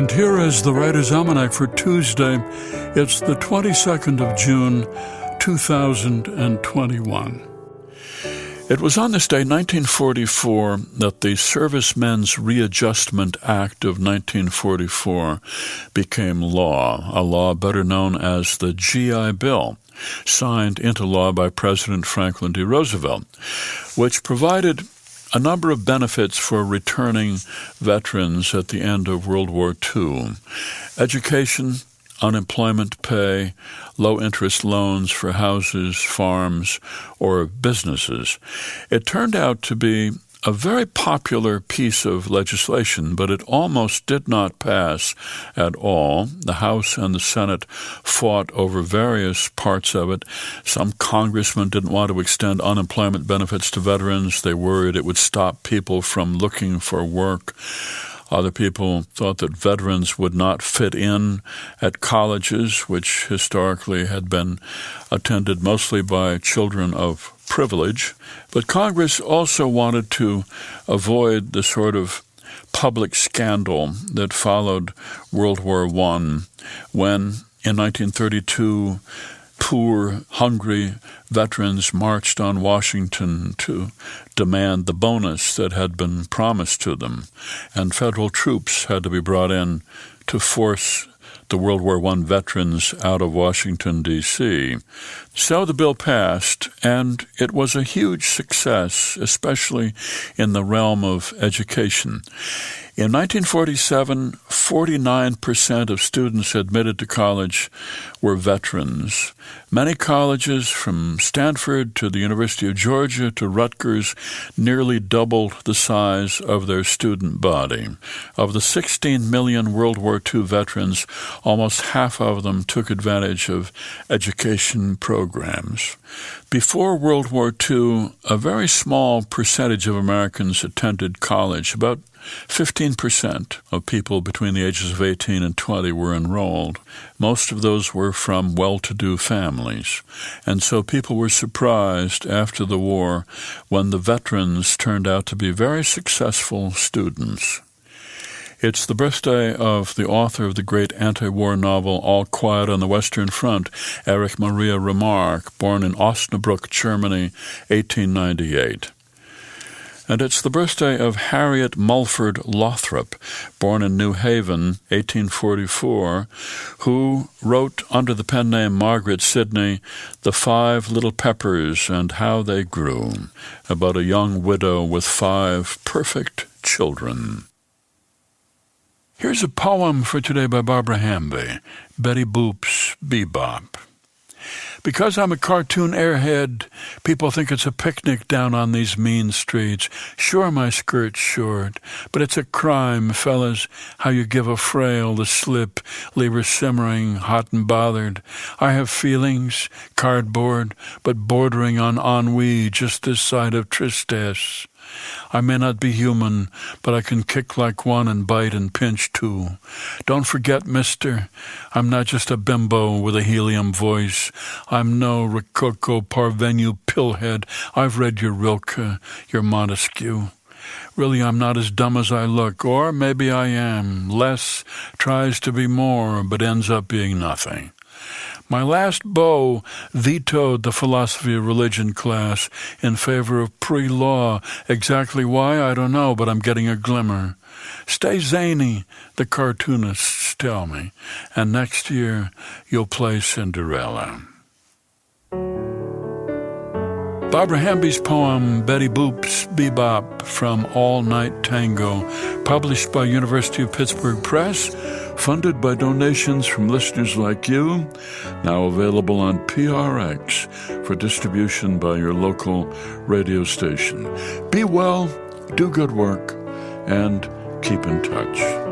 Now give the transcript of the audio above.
And here is the Writer's Almanac for Tuesday. It's the 22nd of June, 2021. It was on this day, 1944, that the Servicemen's Readjustment Act of 1944 became law, a law better known as the GI Bill, signed into law by President Franklin D. Roosevelt, which provided a number of benefits for returning veterans at the end of World War II. Education, unemployment pay, low-interest loans for houses, farms, or businesses. It turned out to be a very popular piece of legislation, but it almost did not pass at all. The House and the Senate fought over various parts of it. Some congressmen didn't want to extend unemployment benefits to veterans. They worried it would stop people from looking for work. Other people thought that veterans would not fit in at colleges, which historically had been attended mostly by children of privilege. But Congress also wanted to avoid the sort of public scandal that followed World War I, when in 1932 poor, hungry veterans marched on Washington to demand the bonus that had been promised to them, and federal troops had to be brought in to force the World War I veterans out of Washington, D.C. So the bill passed, and it was a huge success, especially in the realm of education. In 1947, 49% of students admitted to college were veterans. Many colleges, from Stanford to the University of Georgia to Rutgers, nearly doubled the size of their student body. Of the 16 million World War II veterans, almost half of them took advantage of education programs. Before World War II, a very small percentage of Americans attended college. About 15% of people between the ages of 18 and 20 were enrolled. Most of those were from well-to-do families. And so people were surprised after the war when the veterans turned out to be very successful students. It's the birthday of the author of the great anti-war novel All Quiet on the Western Front, Erich Maria Remarque, born in Osnabrück, Germany, 1898. And it's the birthday of Harriet Mulford Lothrop, born in New Haven, 1844, who wrote under the pen name Margaret Sidney, The 5 Little Peppers and How They Grew, about a young widow with 5 perfect children. Here's a poem for today by Barbara Hamby, Betty Boop's Bebop. Because I'm a cartoon airhead, people think it's a picnic down on these mean streets. Sure, my skirt's short, but it's a crime, fellas, how you give a frail the slip, leave her simmering, hot and bothered. I have feelings, cardboard, but bordering on ennui, just this side of tristesse. I may not be human, but I can kick like one and bite and pinch too. Don't forget, mister, I'm not just a bimbo with a helium voice. I'm no Rococo parvenu pillhead. I've read your Rilke, your Montesquieu. Really, I'm not as dumb as I look, or maybe I am. Less tries to be more, but ends up being nothing. My last beau vetoed the philosophy of religion class in favor of pre-law. Exactly why, I don't know, but I'm getting a glimmer. Stay zany, the cartoonists tell me, and next year you'll play Cinderella. Barbara Hamby's poem, Betty Boop's Bebop, from All Night Tango, published by University of Pittsburgh Press, funded by donations from listeners like you, now available on PRX for distribution by your local radio station. Be well, do good work, and keep in touch.